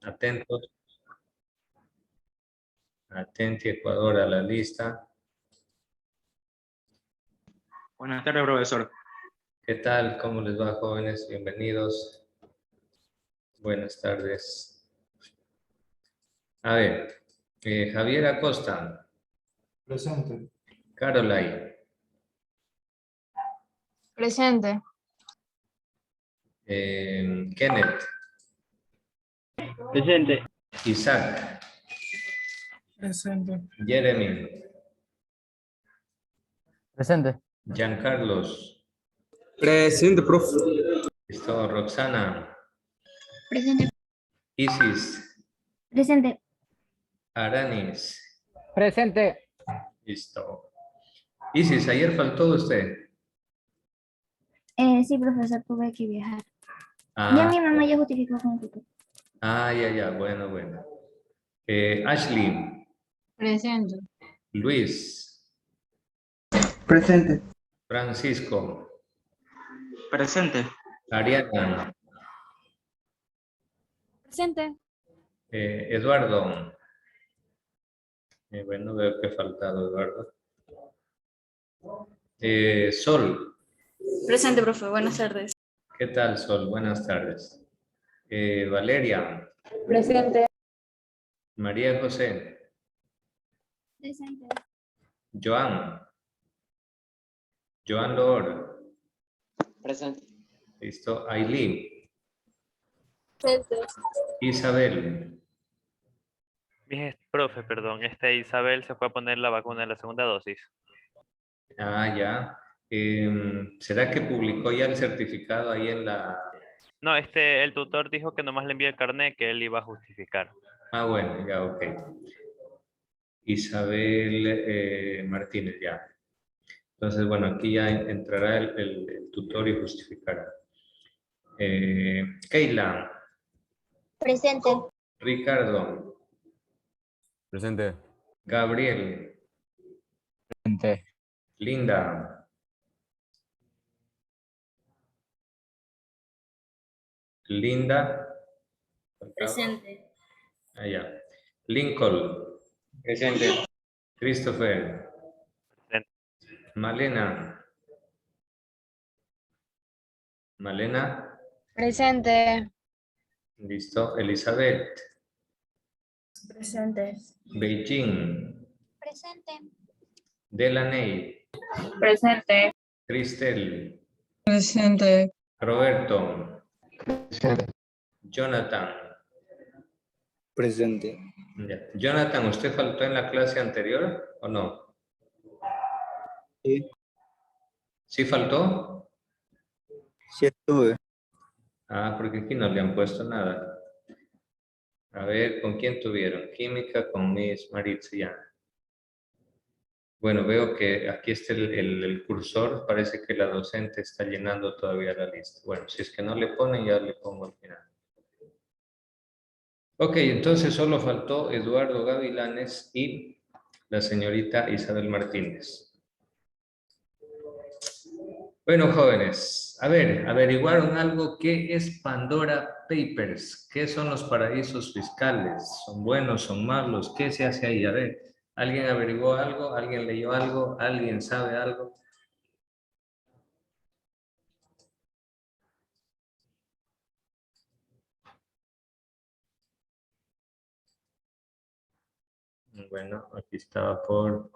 Atentos. Atenti, Ecuador, a la lista. Buenas tardes, profesor. ¿Qué tal? ¿Cómo les va, jóvenes? Bienvenidos. Buenas tardes. A ver, Javier Acosta. Presente. Caroline. Presente. Kenneth. Presente. Isaac. Presente. Jeremy. Presente. Giancarlos. Presente, profe. Listo, Roxana. Presente. Isis. Presente. Aranis. Presente. Listo. Isis, ayer faltó usted. Sí, profesor, tuve que viajar. Ya Ah, mi mamá ya justificó con el tutor. ya, bueno. Ashley. Presente. Luis. Presente. Francisco. Presente. Ariana. Presente. Eduardo. Bueno, veo que ha faltado Eduardo. Sol. Presente, profe. Buenas tardes. ¿Qué tal, Sol? Buenas tardes. Valeria. Presente. María José. Presente. Joan. Joan Loor. Presente. Listo. Aileen. Presente. Isabel. Bien, profe, perdón, Isabel se fue a poner la vacuna de la segunda dosis. Ya. ¿Será que publicó ya el certificado ahí en la...? No, el tutor dijo que nomás le envió el carnet que él iba a justificar. Bueno, ya, ok. Isabel Martínez, ya. Entonces, bueno, aquí ya entrará el tutor y justificará. Keila. Presente. Ricardo. Presente. Gabriel. Presente. Linda. Linda. Presente. Ya. Lincoln. Presente. Christopher. Presente. Malena. Malena. Presente. Listo. Elizabeth. Presente. Beijing. Presente. Delaney. Presente. Cristel. Presente. Roberto. Jonathan. Presente. Ya. Jonathan, ¿usted faltó en la clase anterior o no? Sí. ¿Sí faltó? Sí estuve. Porque aquí no le han puesto nada. A ver, ¿con quién tuvieron? Química con Miss Maritza, ya. Bueno, veo que aquí está el cursor. Parece que la docente está llenando todavía la lista. Bueno, si es que no le ponen, ya le pongo al final. Ok, entonces solo faltó Eduardo Gavilanes y la señorita Isabel Martínez. Bueno, jóvenes, a ver, averiguaron algo. ¿Qué es Pandora Papers? ¿Qué son los paraísos fiscales? ¿Son buenos, son malos? ¿Qué se hace ahí? A ver, ¿alguien averiguó algo? ¿Alguien leyó algo? ¿Alguien sabe algo? Bueno, aquí estaba por...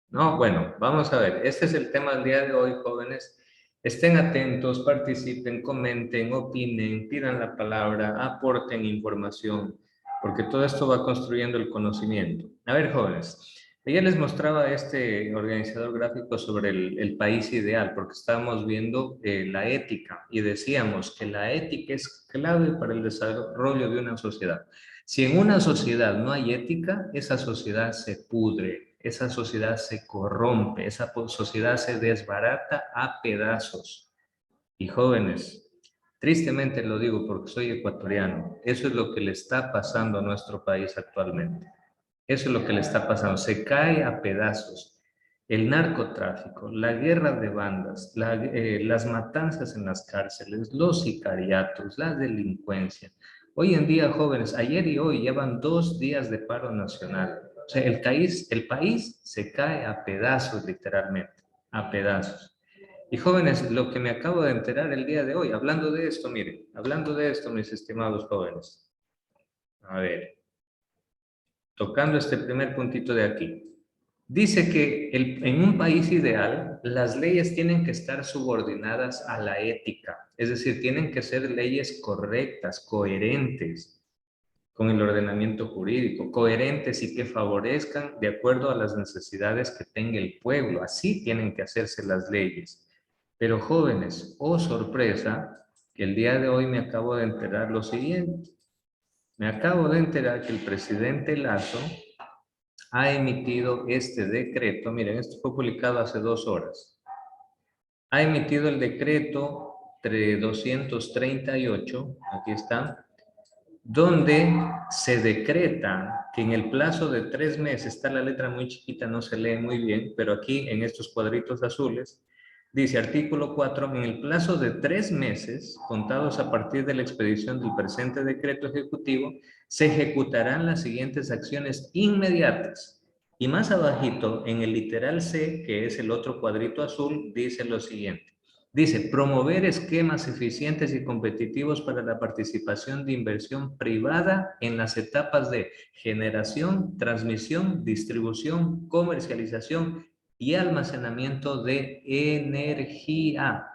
No, bueno, vamos a ver. Este es el tema del día de hoy, jóvenes. Estén atentos, participen, comenten, opinen, pidan la palabra, aporten información, porque todo esto va construyendo el conocimiento. A ver, jóvenes, ayer les mostraba este organizador gráfico sobre el país ideal, porque estábamos viendo la ética y decíamos que la ética es clave para el desarrollo de una sociedad. Si en una sociedad no hay ética, esa sociedad se pudre, esa sociedad se corrompe, esa sociedad se desbarata a pedazos. Y jóvenes, tristemente lo digo porque soy ecuatoriano, eso es lo que le está pasando a nuestro país actualmente. Eso es lo que le está pasando, se cae a pedazos. el narcotráfico, la guerra de bandas, las matanzas en las cárceles, los sicariatos, la delincuencia. Hoy en día, jóvenes, ayer y hoy llevan 2 días de paro nacional. O sea, el país se cae a pedazos, literalmente, a pedazos. Y jóvenes, lo que me acabo de enterar el día de hoy, hablando de esto, miren, hablando de esto, mis estimados jóvenes. A ver, tocando este primer puntito de aquí. Dice que en un país ideal, las leyes tienen que estar subordinadas a la ética. Es decir, tienen que ser leyes correctas, coherentes con el ordenamiento jurídico, coherentes y que favorezcan de acuerdo a las necesidades que tenga el pueblo. Así tienen que hacerse las leyes. Pero jóvenes, oh sorpresa, que el día de hoy me acabo de enterar lo siguiente. Me acabo de enterar que el presidente Lazo ha emitido este decreto. Miren, esto fue publicado hace 2 horas. Ha emitido el decreto 238, aquí está, donde se decreta que en el plazo de 3 meses, está la letra muy chiquita, no se lee muy bien, pero aquí en estos cuadritos azules, dice artículo 4, en el plazo de 3 meses, contados a partir de la expedición del presente decreto ejecutivo, se ejecutarán las siguientes acciones inmediatas. Y más abajito, en el literal C, que es el otro cuadrito azul, dice lo siguiente. Dice, promover esquemas eficientes y competitivos para la participación de inversión privada en las etapas de generación, transmisión, distribución, comercialización y almacenamiento de energía.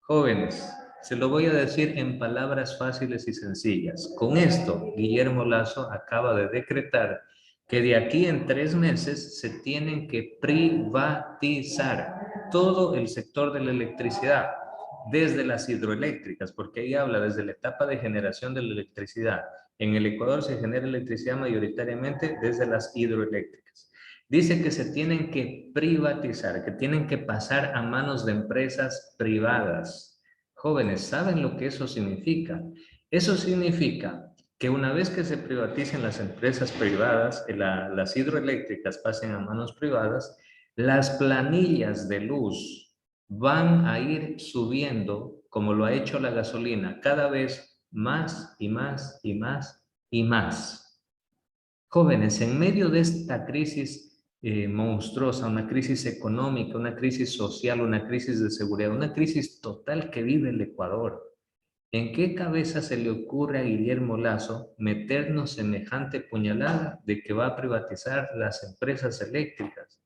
Jóvenes, se lo voy a decir en palabras fáciles y sencillas. Con esto, Guillermo Lazo acaba de decretar que de aquí en 3 meses se tienen que privatizar todo el sector de la electricidad, desde las hidroeléctricas, porque ahí habla desde la etapa de generación de la electricidad. En el Ecuador se genera electricidad mayoritariamente desde las hidroeléctricas. Dice que se tienen que privatizar, que tienen que pasar a manos de empresas privadas. Jóvenes, ¿saben lo que eso significa? Eso significa que una vez que se privaticen las empresas privadas, las hidroeléctricas pasen a manos privadas, las planillas de luz van a ir subiendo, como lo ha hecho la gasolina, cada vez más y más y más y más. Jóvenes, en medio de esta crisis monstruosa, una crisis económica, una crisis social, una crisis de seguridad, una crisis total que vive el Ecuador, ¿en qué cabeza se le ocurre a Guillermo Lazo meternos semejante puñalada de que va a privatizar las empresas eléctricas?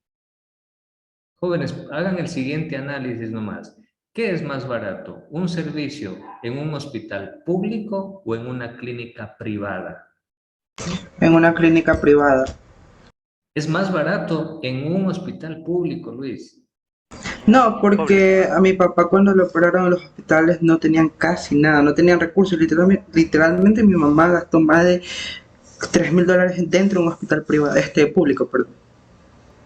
Jóvenes, hagan el siguiente análisis nomás. ¿Qué es más barato? ¿Un servicio en un hospital público o en una clínica privada? En una clínica privada. Es más barato en un hospital público, Luis. No, porque a mi papá cuando lo operaron en los hospitales no tenían casi nada, no tenían recursos. Literalmente mi mamá gastó más de $3,000 dentro de un hospital privado, público, perdón.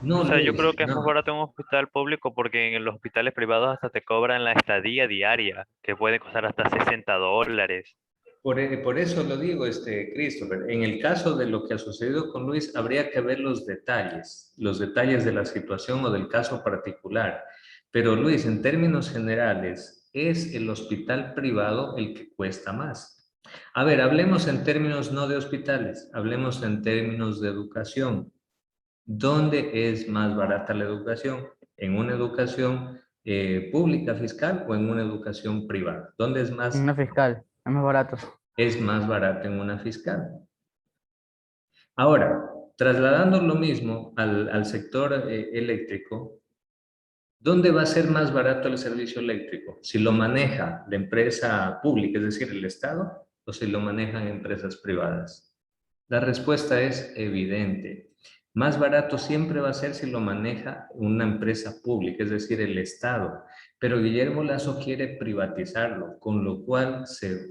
No, O sea, yo Luis, creo que es más no. barato en un hospital público porque en los hospitales privados hasta te cobran la estadía diaria, que puede costar hasta $60. Por eso lo digo, Christopher. En el caso de lo que ha sucedido con Luis, habría que ver los detalles de la situación o del caso particular. Pero Luis, en términos generales, es el hospital privado el que cuesta más. A ver, hablemos en términos no de hospitales, hablemos en términos de educación. ¿Dónde es más barata la educación? ¿En una educación pública fiscal o en una educación privada? ¿Dónde es más? Una fiscal, es más barato. Es más barato en una fiscal. Ahora, trasladando lo mismo al sector eléctrico, ¿dónde va a ser más barato el servicio eléctrico? ¿Si lo maneja la empresa pública, es decir, el Estado, o si lo manejan empresas privadas? La respuesta es evidente. Más barato siempre va a ser si lo maneja una empresa pública, es decir, el Estado. Pero Guillermo Lazo quiere privatizarlo, con lo cual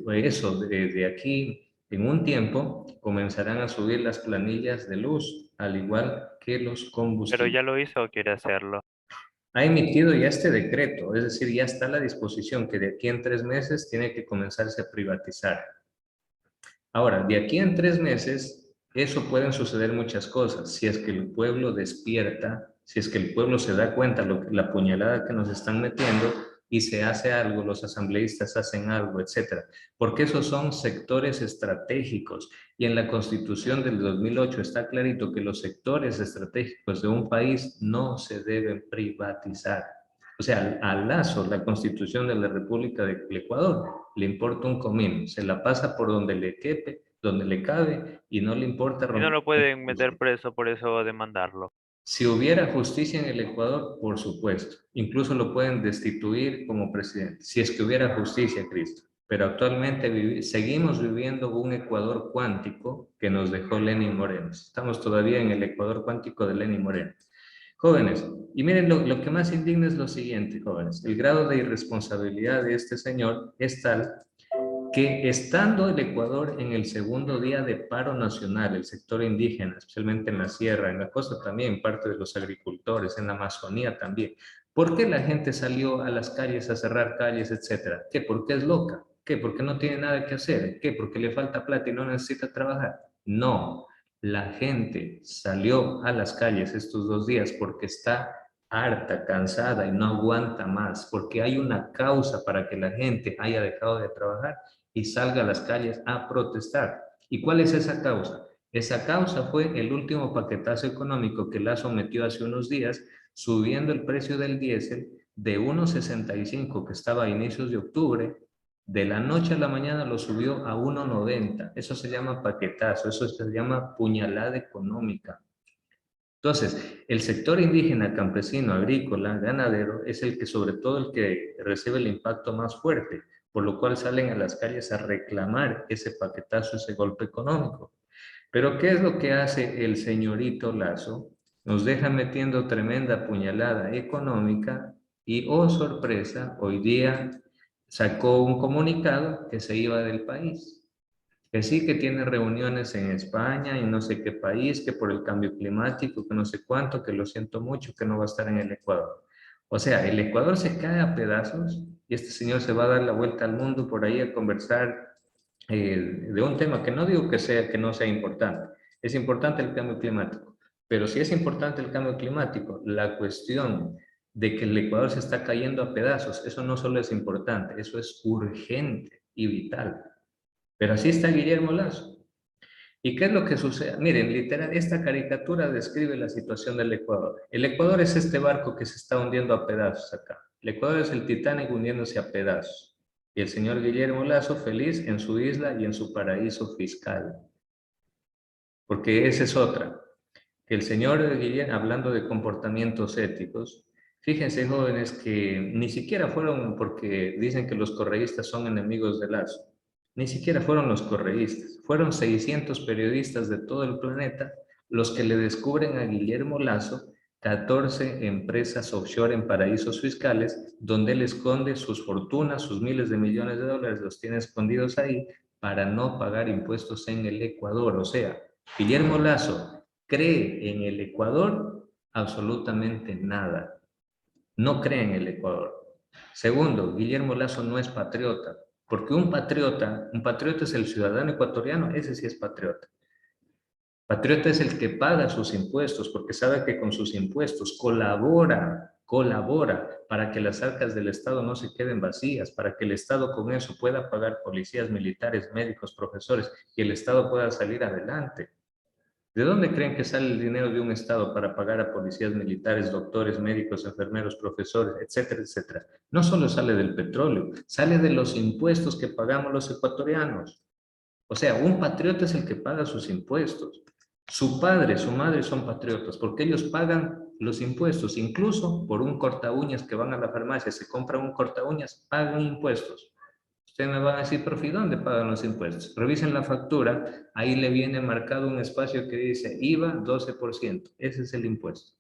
eso de aquí en un tiempo comenzarán a subir las planillas de luz, al igual que los Pero combustibles. ya lo hizo o quiere hacerlo. Ha emitido ya este decreto, es decir, ya está la disposición que de aquí en 3 meses tiene que comenzarse a privatizar. Ahora, de aquí en 3 meses, eso pueden suceder muchas cosas. Si es que el pueblo despierta Si es que el pueblo se da cuenta la puñalada que nos están metiendo y se hace algo, los asambleístas hacen algo, etcétera. Porque esos son sectores estratégicos. Y en la Constitución del 2008 está clarito que los sectores estratégicos de un país no se deben privatizar. O sea, a Lazo, la Constitución de la República del Ecuador, le importa un comino. Se la pasa por donde le quepe, donde le cabe, y no le importa Y no romper lo la pueden meter justicia. preso por eso demandarlo. Si hubiera justicia en el Ecuador, por supuesto, incluso lo pueden destituir como presidente, si es que hubiera justicia, Cristo. Pero actualmente seguimos viviendo un Ecuador cuántico que nos dejó Lenin Moreno. Estamos todavía en el Ecuador cuántico de Lenin Moreno. Jóvenes, y miren, lo que más indigna es lo siguiente, jóvenes. El grado de irresponsabilidad de este señor es tal que estando el Ecuador en el segundo día de paro nacional, el sector indígena, especialmente en la sierra, en la costa también, parte de los agricultores, en la Amazonía también, ¿por qué la gente salió a las calles a cerrar calles, etcétera? ¿Qué? ¿Porque es loca? ¿Qué? ¿Porque no tiene nada que hacer? ¿Qué? ¿Porque le falta plata y no necesita trabajar? No, la gente salió a las calles estos 2 días porque está harta, cansada y no aguanta más, porque hay una causa para que la gente haya dejado de trabajar y salga a las calles a protestar. ¿Y cuál es esa causa? Esa causa fue el último paquetazo económico que Lazo metió hace unos días, subiendo el precio del diésel de 1,65 que estaba a inicios de octubre, de la noche a la mañana lo subió a 1,90. Eso se llama paquetazo, eso se llama puñalada económica. Entonces, el sector indígena, campesino, agrícola, ganadero, es el que, sobre todo, el que recibe el impacto más fuerte, por lo cual salen a las calles a reclamar ese paquetazo, ese golpe económico. Pero, ¿qué es lo que hace el señorito Lazo? Nos deja metiendo tremenda puñalada económica y, oh sorpresa, hoy día sacó un comunicado que se iba del país. Que sí, que tiene reuniones en España y no sé qué país, que por el cambio climático, que no sé cuánto, que lo siento mucho, que no va a estar en el Ecuador. O sea, el Ecuador se cae a pedazos y este señor se va a dar la vuelta al mundo por ahí a conversar de un tema que no digo que no sea importante. Es importante el cambio climático, pero si es importante el cambio climático, la cuestión de que el Ecuador se está cayendo a pedazos, eso no solo es importante, eso es urgente y vital. Pero así está Guillermo Lazo. ¿Y qué es lo que sucede? Miren, literal, esta caricatura describe la situación del Ecuador. El Ecuador es este barco que se está hundiendo a pedazos acá. El Ecuador es el Titanic hundiéndose a pedazos. Y el señor Guillermo Lazo feliz en su isla y en su paraíso fiscal. Porque esa es otra. Que el señor Guillermo, hablando de comportamientos éticos, fíjense, jóvenes, que ni siquiera fueron porque dicen que los correístas son enemigos de Lazo. Ni siquiera fueron los correístas, fueron 600 periodistas de todo el planeta los que le descubren a Guillermo Lazo 14 empresas offshore en paraísos fiscales, donde él esconde sus fortunas, sus miles de millones de dólares, los tiene escondidos ahí para no pagar impuestos en el Ecuador. O sea, Guillermo Lazo cree en el Ecuador absolutamente nada. No cree en el Ecuador. Segundo, Guillermo Lazo no es patriota. Porque un patriota es el ciudadano ecuatoriano, ese sí es patriota. Patriota es el que paga sus impuestos porque sabe que con sus impuestos colabora para que las arcas del Estado no se queden vacías, para que el Estado con eso pueda pagar policías, militares, médicos, profesores y el Estado pueda salir adelante. ¿De dónde creen que sale el dinero de un Estado para pagar a policías, militares, doctores, médicos, enfermeros, profesores, etcétera, etcétera? No solo sale del petróleo, sale de los impuestos que pagamos los ecuatorianos. O sea, un patriota es el que paga sus impuestos. Su padre, su madre son patriotas porque ellos pagan los impuestos. Incluso por un corta uñas que van a la farmacia, se compran un corta uñas, pagan impuestos. Ustedes me van a decir, profe, ¿dónde pagan los impuestos? Revisen la factura, ahí le viene marcado un espacio que dice IVA 12%. Ese es el impuesto.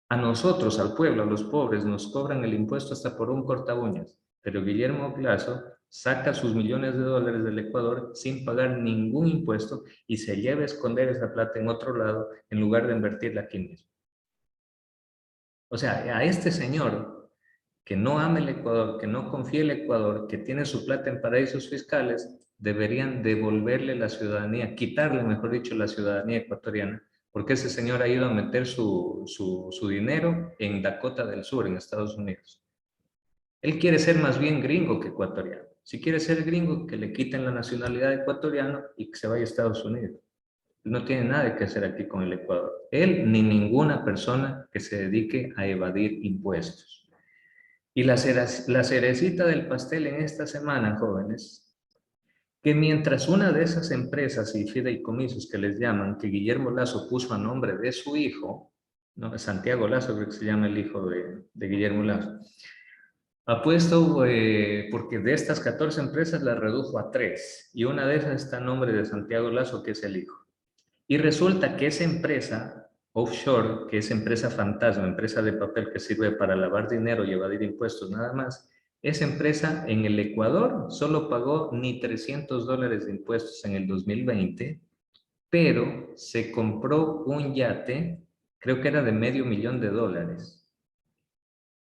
A nosotros, al pueblo, a los pobres, nos cobran el impuesto hasta por un corta uñas. Pero Guillermo Lazo saca sus millones de dólares del Ecuador sin pagar ningún impuesto y se lleva a esconder esa plata en otro lado en lugar de invertirla aquí mismo. O sea, a este señor que no ama el Ecuador, que no confía en el Ecuador, que tiene su plata en paraísos fiscales, deberían devolverle la ciudadanía, quitarle, mejor dicho, la ciudadanía ecuatoriana, Porque ese señor ha ido a meter su dinero en Dakota del Sur, en Estados Unidos. Él quiere ser más bien gringo que ecuatoriano. Si quiere ser gringo, que le quiten la nacionalidad ecuatoriana y que se vaya a Estados Unidos. Él no tiene nada que hacer aquí con el Ecuador. Él ni ninguna persona que se dedique a evadir impuestos. Y la cerecita del pastel en esta semana, jóvenes, que mientras una de esas empresas y fideicomisos que les llaman, que Guillermo Lasso puso a nombre de su hijo, ¿no? Santiago Lasso creo que se llama el hijo de Guillermo Lasso, ha puesto, porque de estas 14 empresas las redujo a 3, y una de esas está a nombre de Santiago Lasso, que es el hijo. Y resulta que esa empresa offshore, que es empresa fantasma, empresa de papel que sirve para lavar dinero y evadir impuestos nada más, esa empresa en el Ecuador solo pagó ni $300 de impuestos en el 2020, pero se compró un yate, creo que era de $500,000.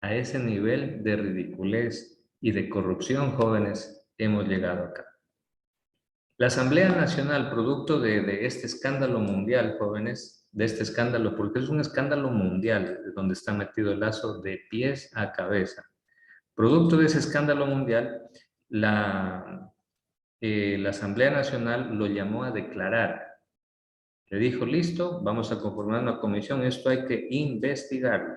A ese nivel de ridiculez y de corrupción, jóvenes, hemos llegado acá. La Asamblea Nacional, producto de este escándalo mundial, jóvenes, de este escándalo, porque es un escándalo mundial, de donde está metido el Lasso de pies a cabeza. Producto de ese escándalo mundial, la Asamblea Nacional lo llamó a declarar. Le dijo, listo, vamos a conformar una comisión, esto hay que investigarlo.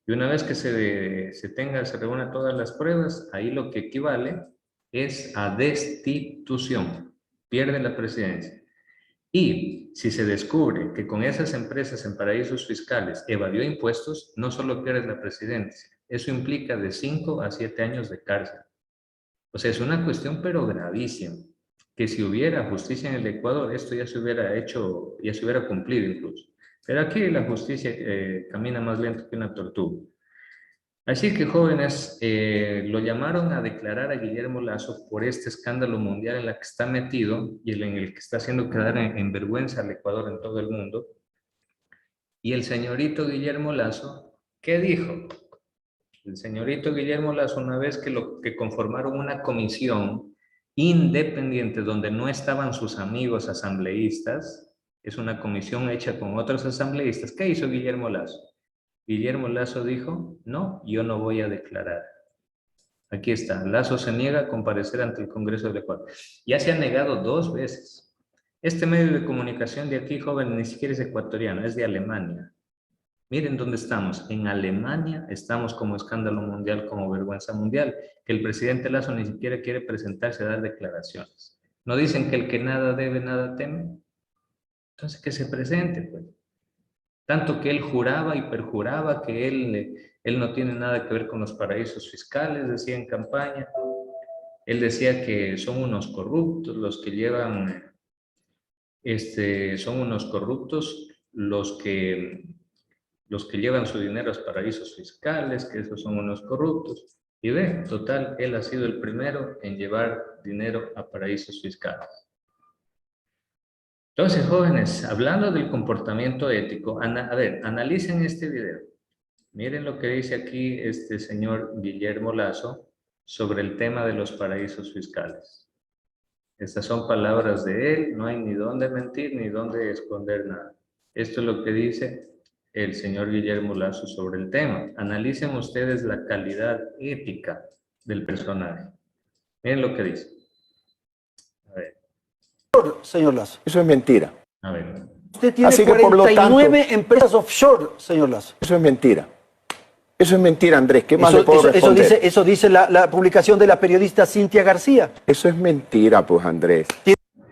Y una vez que se reúnan todas las pruebas, ahí lo que equivale es a destitución. Pierde la presidencia. Y si se descubre que con esas empresas en paraísos fiscales evadió impuestos, no solo pierde la presidencia, eso implica de 5 a 7 años de cárcel. O sea, es una cuestión pero gravísima, que si hubiera justicia en el Ecuador, esto ya se hubiera hecho, ya se hubiera cumplido incluso. Pero aquí la justicia camina más lento que una tortuga. Así que, jóvenes, lo llamaron a declarar a Guillermo Lasso por este escándalo mundial en el que está metido y en el que está haciendo quedar en vergüenza al Ecuador en todo el mundo. Y el señorito Guillermo Lasso, ¿qué dijo? El señorito Guillermo Lasso, una vez que conformaron una comisión independiente donde no estaban sus amigos asambleístas, es una comisión hecha con otros asambleístas. ¿Qué hizo Guillermo Lasso? Guillermo Lasso dijo, no, yo no voy a declarar. Aquí está, Lasso se niega a comparecer ante el Congreso del Ecuador. Ya se ha negado 2 veces. Este medio de comunicación de aquí, joven, ni siquiera es ecuatoriano, es de Alemania. Miren dónde estamos. En Alemania estamos como escándalo mundial, como vergüenza mundial, que el presidente Lasso ni siquiera quiere presentarse a dar declaraciones. ¿No dicen que el que nada debe, nada teme? Entonces, que se presente, pues. Tanto que él juraba y perjuraba que él no tiene nada que ver con los paraísos fiscales, decía en campaña. Él decía que son unos corruptos los que llevan, son unos corruptos los que llevan su dinero a los paraísos fiscales, que esos son unos corruptos. Y ve, total, él ha sido el primero en llevar dinero a paraísos fiscales. Entonces, jóvenes, hablando del comportamiento ético, a ver, analicen este video. Miren lo que dice aquí este señor Guillermo Lasso sobre el tema de los paraísos fiscales. Estas son palabras de él, no hay ni dónde mentir ni dónde esconder nada. Esto es lo que dice el señor Guillermo Lasso sobre el tema. Analicen ustedes la calidad ética del personaje. Miren lo que dice. A ver. Señor Lasso. Eso es mentira. A ver. Usted tiene Así que, por lo 49 tanto, empresas offshore, señor Lasso. Eso es mentira. Eso es mentira, Andrés. ¿Qué más le puedo responder? Eso dice la publicación de la periodista Cintia García. Eso es mentira, pues, Andrés.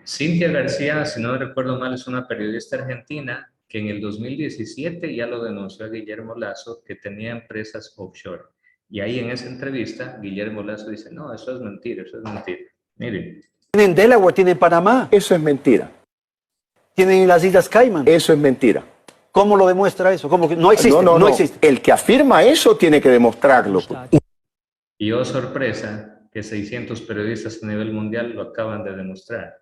Cintia García, si no recuerdo mal, es una periodista argentina que en el 2017 ya lo denunció a Guillermo Lasso, que tenía empresas offshore. Y ahí en esa entrevista, Guillermo Lasso dice, no, eso es mentira, eso es mentira. Miren. Tienen Delaware, tienen Panamá. Eso es mentira. Tienen las Islas Caimán. Eso es mentira. ¿Cómo lo demuestra eso? ¿Cómo que no existe? No existe. El que afirma eso tiene que demostrarlo. Y oh sorpresa, que 600 periodistas a nivel mundial lo acaban de demostrar.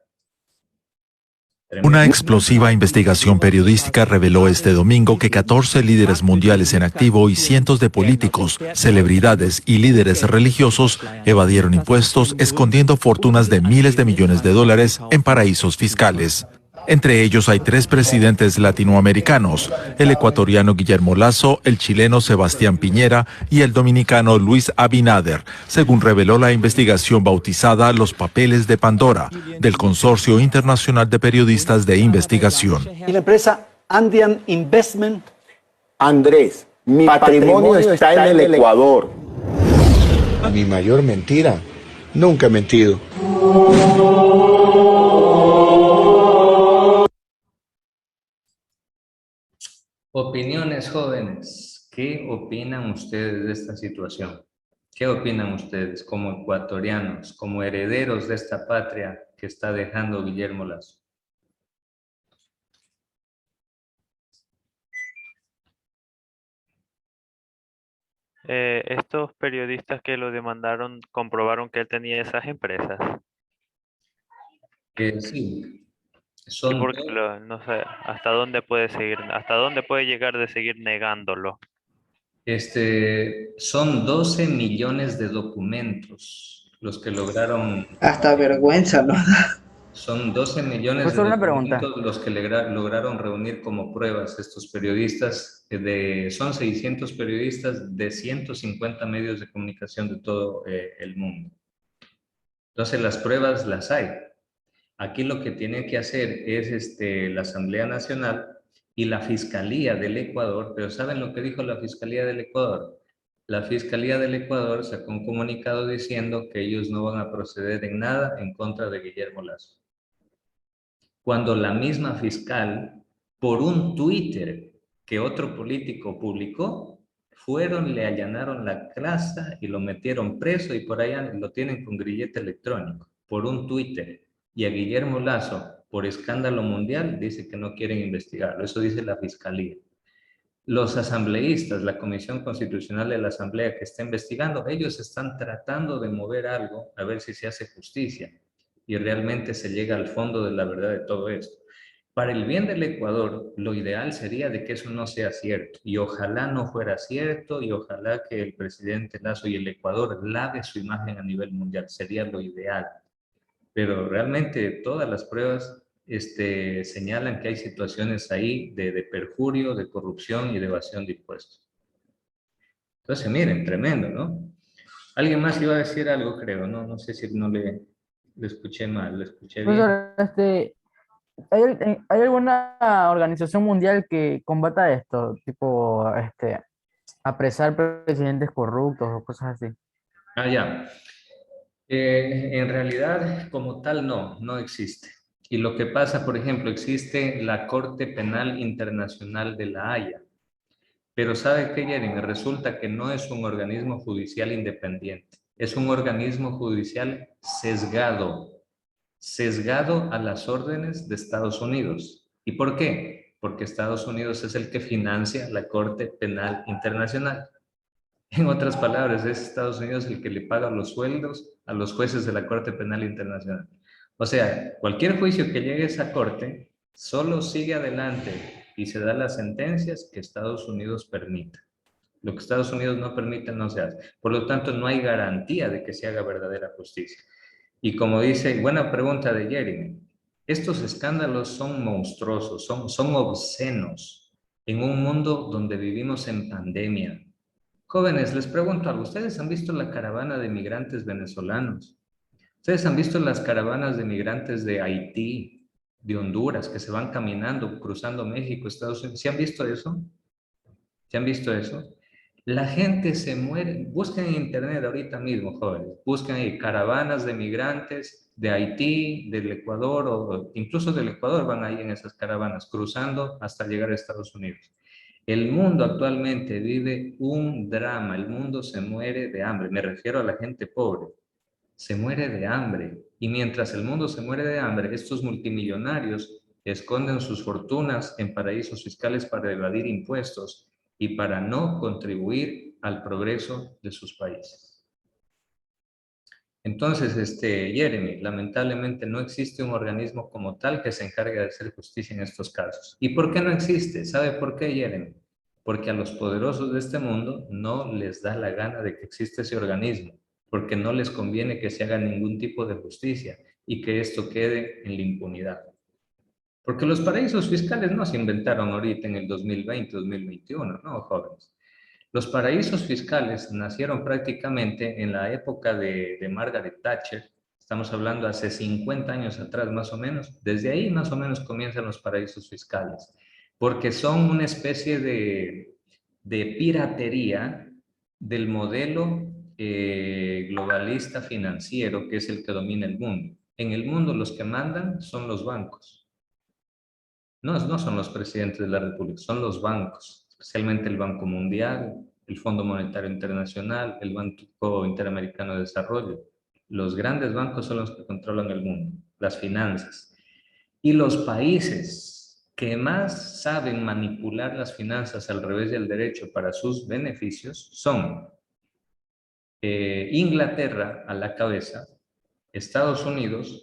Una explosiva investigación periodística reveló este domingo que 14 líderes mundiales en activo y cientos de políticos, celebridades y líderes religiosos evadieron impuestos escondiendo fortunas de miles de millones de dólares en paraísos fiscales. Entre ellos hay 3 presidentes latinoamericanos, el ecuatoriano Guillermo Lasso, el chileno Sebastián Piñera y el dominicano Luis Abinader, según reveló la investigación bautizada Los Papeles de Pandora, del Consorcio Internacional de Periodistas de Investigación. Y la empresa Andean Investment. Andrés, mi patrimonio está en el Ecuador. Mi mayor mentira, nunca he mentido. Opiniones, jóvenes. ¿Qué opinan ustedes de esta situación? ¿Qué opinan ustedes como ecuatorianos, como herederos de esta patria que está dejando Guillermo Lasso? Estos periodistas que lo demandaron comprobaron que él tenía esas empresas. Sí. ¿Y por qué no sé, hasta dónde puede llegar de seguir negándolo? Son 12 millones de documentos los que lograron. Hasta vergüenza, ¿no? Son 12 millones de Profesor, una pregunta. documentos los que lograron reunir como pruebas estos periodistas. Son 600 periodistas de 150 medios de comunicación de todo el mundo. Entonces las pruebas las hay. Aquí lo que tiene que hacer es la Asamblea Nacional y la Fiscalía del Ecuador, pero ¿saben lo que dijo la Fiscalía del Ecuador? La Fiscalía del Ecuador sacó un comunicado diciendo que ellos no van a proceder en nada en contra de Guillermo Lasso. Cuando la misma fiscal, por un Twitter que otro político publicó, le allanaron la casa y lo metieron preso y por allá lo tienen con grillete electrónico, por un Twitter. Y a Guillermo Lasso, por escándalo mundial, dice que no quieren investigarlo. Eso dice la Fiscalía. Los asambleístas, la Comisión Constitucional de la Asamblea que está investigando, ellos están tratando de mover algo a ver si se hace justicia y realmente se llega al fondo de la verdad de todo esto. Para el bien del Ecuador, lo ideal sería de que eso no sea cierto, y ojalá no fuera cierto, y ojalá que el presidente Lasso y el Ecuador lave su imagen a nivel mundial, sería lo ideal. Pero realmente todas las pruebas señalan que hay situaciones ahí de perjurio, de corrupción y de evasión de impuestos. Entonces, miren, tremendo, ¿no? Alguien más iba a decir algo, creo, ¿no? No sé si no le escuché mal, ¿le escuché bien? Profesor, ¿hay alguna organización mundial que combata esto? Tipo, apresar presidentes corruptos o cosas así. Ah, ya. En realidad, como tal, no existe. Y lo que pasa, por ejemplo, existe la Corte Penal Internacional de La Haya. Pero ¿sabe qué, Jeremy? Resulta que no es un organismo judicial independiente. Es un organismo judicial sesgado a las órdenes de Estados Unidos. ¿Y por qué? Porque Estados Unidos es el que financia la Corte Penal Internacional. En otras palabras, es Estados Unidos el que le paga los sueldos a los jueces de la Corte Penal Internacional. O sea, cualquier juicio que llegue a esa corte solo sigue adelante y se da las sentencias que Estados Unidos permita. Lo que Estados Unidos no permite no se hace. Por lo tanto, no hay garantía de que se haga verdadera justicia. Y como dice, buena pregunta de Jeremy, estos escándalos son monstruosos, son obscenos en un mundo donde vivimos en pandemia. Jóvenes, les pregunto algo, ¿ustedes han visto la caravana de migrantes venezolanos? ¿Ustedes han visto las caravanas de migrantes de Haití, de Honduras, que se van caminando, cruzando México, Estados Unidos? ¿Sí han visto eso? ¿Sí han visto eso? La gente se muere. Busquen en internet ahorita mismo, jóvenes. Busquen ahí caravanas de migrantes de Haití, del Ecuador, o incluso del Ecuador van ahí en esas caravanas, cruzando hasta llegar a Estados Unidos. El mundo actualmente vive un drama. El mundo se muere de hambre. Me refiero a la gente pobre. Se muere de hambre. Y mientras el mundo se muere de hambre, estos multimillonarios esconden sus fortunas en paraísos fiscales para evadir impuestos y para no contribuir al progreso de sus países. Entonces, Jeremy, lamentablemente no existe un organismo como tal que se encargue de hacer justicia en estos casos. ¿Y por qué no existe? ¿Sabe por qué, Jeremy? Porque a los poderosos de este mundo no les da la gana de que exista ese organismo, porque no les conviene que se haga ningún tipo de justicia y que esto quede en la impunidad. Porque los paraísos fiscales no se inventaron ahorita en el 2020, 2021, ¿no, jóvenes? Los paraísos fiscales nacieron prácticamente en la época de Margaret Thatcher. Estamos hablando hace 50 años atrás, más o menos. Desde ahí, más o menos, comienzan los paraísos fiscales. Porque son una especie de piratería del modelo globalista financiero, que es el que domina el mundo. En el mundo los que mandan son los bancos. No son los presidentes de la República, son los bancos, especialmente el Banco Mundial, el Fondo Monetario Internacional, el Banco Interamericano de Desarrollo. Los grandes bancos son los que controlan el mundo, las finanzas. Y los países que más saben manipular las finanzas al revés del derecho para sus beneficios son Inglaterra a la cabeza, Estados Unidos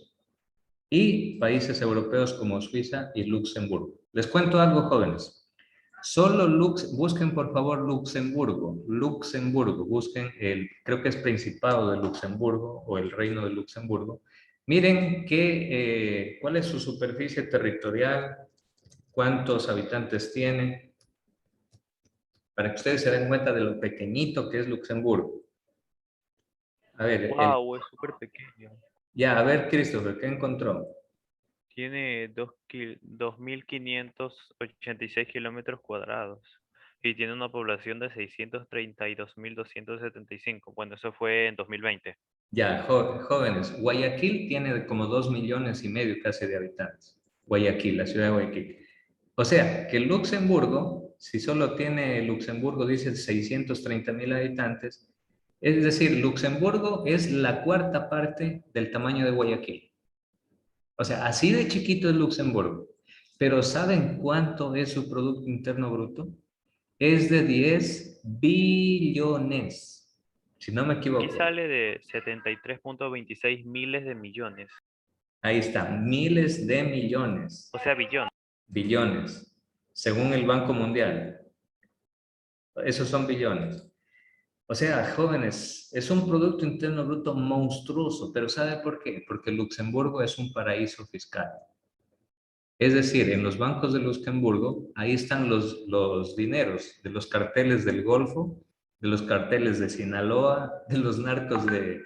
y países europeos como Suiza y Luxemburgo. Les cuento algo, jóvenes. Solo busquen por favor Luxemburgo, busquen creo que es Principado de Luxemburgo o el Reino de Luxemburgo. Miren cuál es su superficie territorial, cuántos habitantes tiene, para que ustedes se den cuenta de lo pequeñito que es Luxemburgo. A ver, Wow, es súper pequeño. ya, a ver, Christopher, ¿qué encontró? Tiene 2.586 kilómetros cuadrados y tiene una población de 632.275. Bueno, eso fue en 2020. Ya, jóvenes, Guayaquil tiene como 2,5 millones casi de habitantes. Guayaquil, la ciudad de Guayaquil. O sea, que Luxemburgo, si solo tiene Luxemburgo, dice 630,000 habitantes, es decir, Luxemburgo es la 1/4 parte del tamaño de Guayaquil. O sea, así de chiquito es Luxemburgo. Pero ¿saben cuánto es su Producto Interno Bruto? Es de 10 billones. Si no me equivoco. Aquí sale de 73.26 miles de millones. Ahí está, miles de millones. O sea, billones. Billones, según el Banco Mundial. Esos son billones. O sea, jóvenes, es un Producto Interno Bruto monstruoso, pero ¿sabe por qué? Porque Luxemburgo es un paraíso fiscal. Es decir, en los bancos de Luxemburgo, ahí están los dineros de los carteles del Golfo, de los carteles de Sinaloa, de los narcos de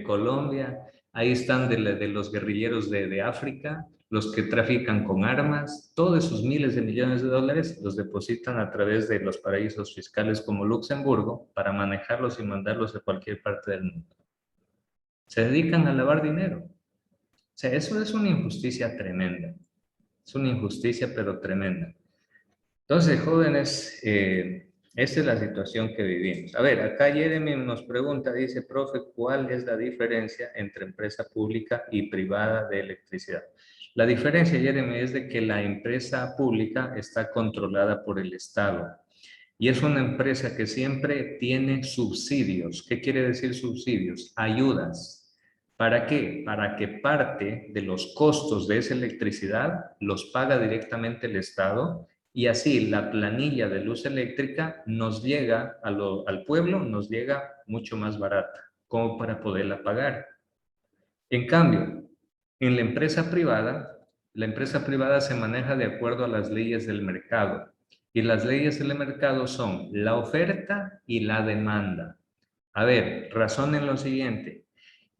Colombia, ahí están de los guerrilleros de África, los que trafican con armas, todos esos miles de millones de dólares los depositan a través de los paraísos fiscales como Luxemburgo para manejarlos y mandarlos a cualquier parte del mundo. Se dedican a lavar dinero. O sea, eso es una injusticia tremenda. Es una injusticia, pero tremenda. Entonces, jóvenes, esta es la situación que vivimos. A ver, acá Jeremy nos pregunta, dice, profe, ¿cuál es la diferencia entre empresa pública y privada de electricidad? La diferencia, Jeremy, es de que la empresa pública está controlada por el Estado. Y es una empresa que siempre tiene subsidios. ¿Qué quiere decir subsidios? Ayudas. ¿Para qué? Para que parte de los costos de esa electricidad los paga directamente el Estado y así la planilla de luz eléctrica nos llega al pueblo, nos llega mucho más barata, como para poderla pagar. En cambio, en la empresa privada se maneja de acuerdo a las leyes del mercado y las leyes del mercado son la oferta y la demanda. A ver, razonen lo siguiente.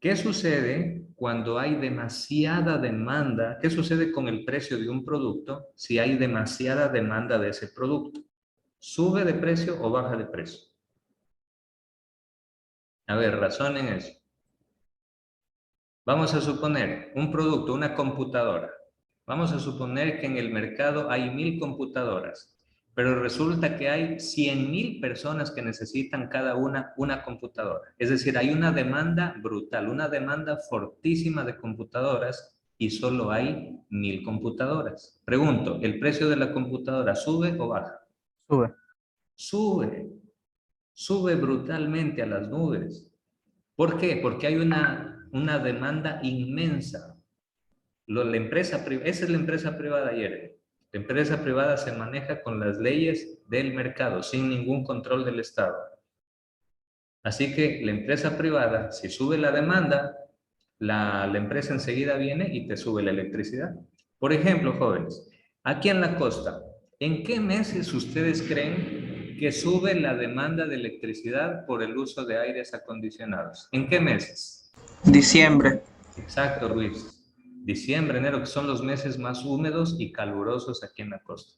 ¿Qué sucede cuando hay demasiada demanda? ¿Qué sucede con el precio de un producto si hay demasiada demanda de ese producto? ¿Sube de precio o baja de precio? A ver, razonen eso. Vamos a suponer un producto, una computadora. Vamos a suponer que en el mercado hay 1,000 computadoras, pero resulta que hay 100,000 personas que necesitan cada una computadora. Es decir, hay una demanda brutal, una demanda fortísima de computadoras y solo hay 1,000 computadoras. Pregunto, ¿el precio de la computadora sube o baja? Sube. Sube brutalmente a las nubes. ¿Por qué? Porque hay una demanda inmensa. Esa es la empresa privada ayer. La empresa privada se maneja con las leyes del mercado, sin ningún control del Estado. Así que la empresa privada, si sube la demanda, la empresa enseguida viene y te sube la electricidad. Por ejemplo, jóvenes, aquí en la costa, ¿en qué meses ustedes creen que sube la demanda de electricidad por el uso de aires acondicionados? ¿En qué meses? Diciembre. Exacto, Luis. Diciembre, enero, que son los meses más húmedos y calurosos aquí en la costa.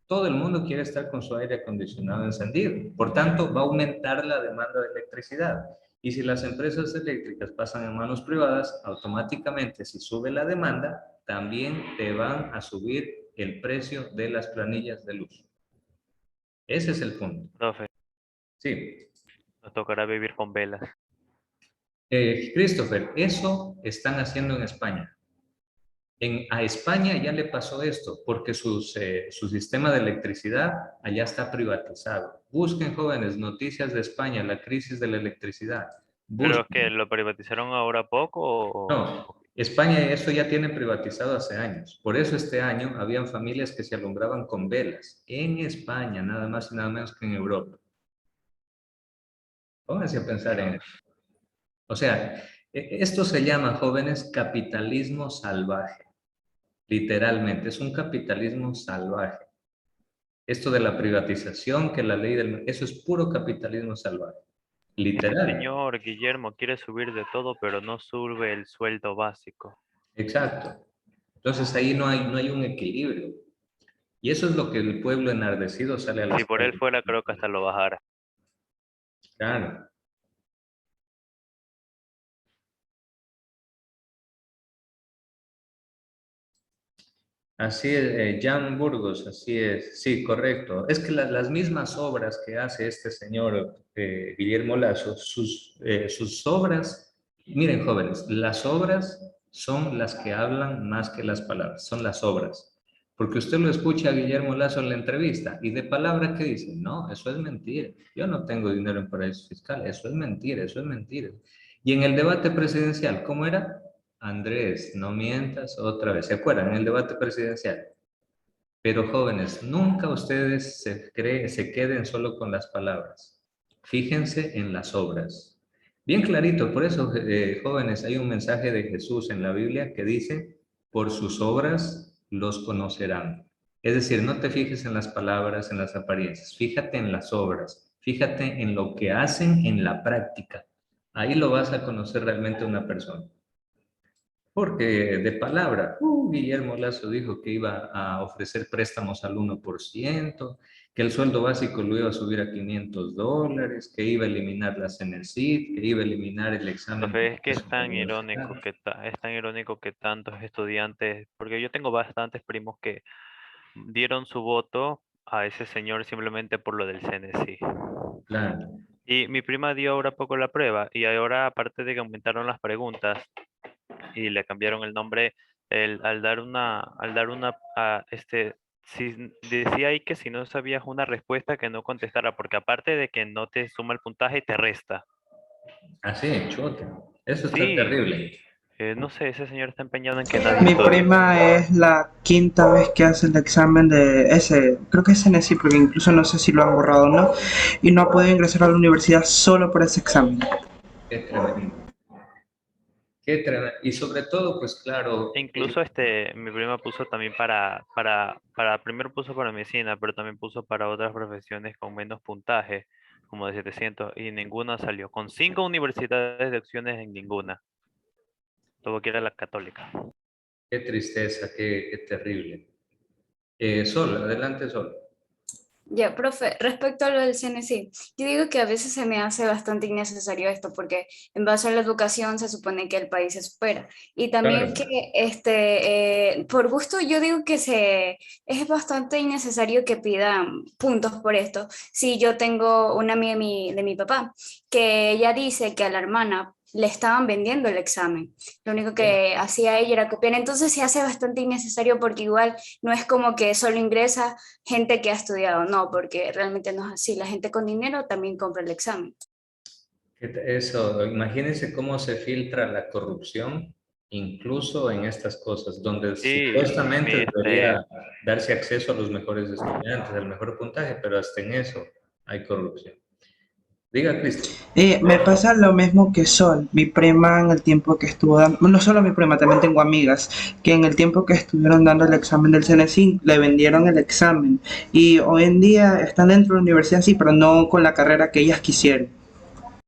Todo el mundo quiere estar con su aire acondicionado encendido. Por tanto, va a aumentar la demanda de electricidad. Y si las empresas eléctricas pasan en manos privadas, automáticamente, si sube la demanda, también te van a subir el precio de las planillas de luz. Ese es el punto. Profe, Sí. nos tocará vivir con velas. Christopher, eso están haciendo en España. A España ya le pasó esto, porque su sistema de electricidad allá está privatizado. Busquen, jóvenes, noticias de España, la crisis de la electricidad. ¿Pero Busquen. que lo privatizaron ahora poco No, España eso ya tiene privatizado hace años. Por eso este año habían familias que se alumbraban con velas. En España, nada más y nada menos que en Europa. Pónganse a pensar en eso. O sea, esto se llama, jóvenes, capitalismo salvaje. Literalmente, es un capitalismo salvaje. Esto de la privatización, que la ley del... Eso es puro capitalismo salvaje. El Literal. señor Guillermo quiere subir de todo, pero no sube el sueldo básico. Exacto. Entonces ahí no hay un equilibrio. Y eso es lo que el pueblo enardecido sale a las Si por él calles. fuera, creo que hasta lo bajara. Claro. Así es, Jan Burgos, así es. Sí, correcto. Es que las mismas obras que hace este señor Guillermo Lasso, sus obras, miren jóvenes, las obras son las que hablan más que las palabras, son las obras. Porque usted lo escucha a Guillermo Lasso en la entrevista y de palabra que dice, no, eso es mentira. Yo no tengo dinero en paraísos fiscales, eso es mentira, eso es mentira. Y en el debate presidencial, ¿cómo era? Andrés, no mientas otra vez. ¿Se acuerdan? En el debate presidencial. Pero jóvenes, nunca ustedes se queden solo con las palabras. Fíjense en las obras. Bien clarito, por eso, jóvenes, hay un mensaje de Jesús en la Biblia que dice, por sus obras los conocerán. Es decir, no te fijes en las palabras, en las apariencias, fíjate en las obras, fíjate en lo que hacen en la práctica. Ahí lo vas a conocer realmente una persona. Porque de palabra, Guillermo Lasso dijo que iba a ofrecer préstamos al 1%, que el sueldo básico lo iba a subir a $500, que iba a eliminar la CENESID, que iba a eliminar el examen. Profe, es que es tan irónico que tantos estudiantes, porque yo tengo bastantes primos que dieron su voto a ese señor simplemente por lo del CNC. Claro. Y mi prima dio ahora poco la prueba y ahora aparte de que aumentaron las preguntas y le cambiaron el nombre, al dar una, decía ahí que si no sabías una respuesta que no contestara, porque aparte de que no te suma el puntaje, te resta. Así, chuta. Eso está Sí, terrible. no sé, ese señor está empeñado en que nadie Mi estudie. prima es la quinta vez que hace el examen de ese, creo que es CNSI, porque incluso no sé si lo han borrado o no, y no ha podido ingresar a la universidad solo por ese examen. Qué tremendo. Qué tremendo. Y sobre todo, pues claro. E incluso mi prima puso también primero puso para medicina, pero también puso para otras profesiones con menos puntaje, como de 700, y ninguna salió. Con 5 universidades de opciones en ninguna. Todo que era la católica. Qué tristeza, qué terrible. Sol, adelante, Sol. Ya, profe, respecto a lo del CNC, yo digo que a veces se me hace bastante innecesario esto porque en base a la educación se supone que el país se supera y también Claro. que por gusto yo digo que es bastante innecesario que pidan puntos por esto. Si yo tengo una amiga de mi papá que ella dice que a la hermana le estaban vendiendo el examen, lo único que hacía ella era copiar, entonces se hace bastante innecesario porque igual no es como que solo ingresa gente que ha estudiado, no, porque realmente no es así. La gente con dinero también compra el examen. Eso, imagínense cómo se filtra la corrupción, incluso en estas cosas, donde Sí, supuestamente debería darse acceso a los mejores estudiantes, al mejor puntaje, pero hasta en eso hay corrupción. Diga, Cristian. Me pasa lo mismo que Sol, mi prima en el tiempo que estuvo dando, no solo mi prima, también tengo amigas que en el tiempo que estuvieron dando el examen del CNC le vendieron el examen y hoy en día están dentro de la universidad, sí, pero no con la carrera que ellas quisieron.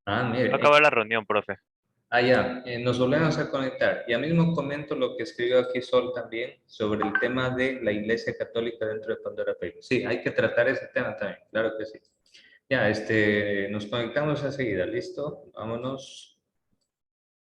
Ah, Va a mire. acabar la reunión, profe. Ah, ya, nos volvemos a conectar. Ya mismo comento lo que escribió aquí Sol también sobre el tema de la Iglesia Católica dentro de Pandora Papers. Sí, hay que tratar ese tema también, claro que sí. Ya, nos conectamos enseguida, ¿listo? Vámonos.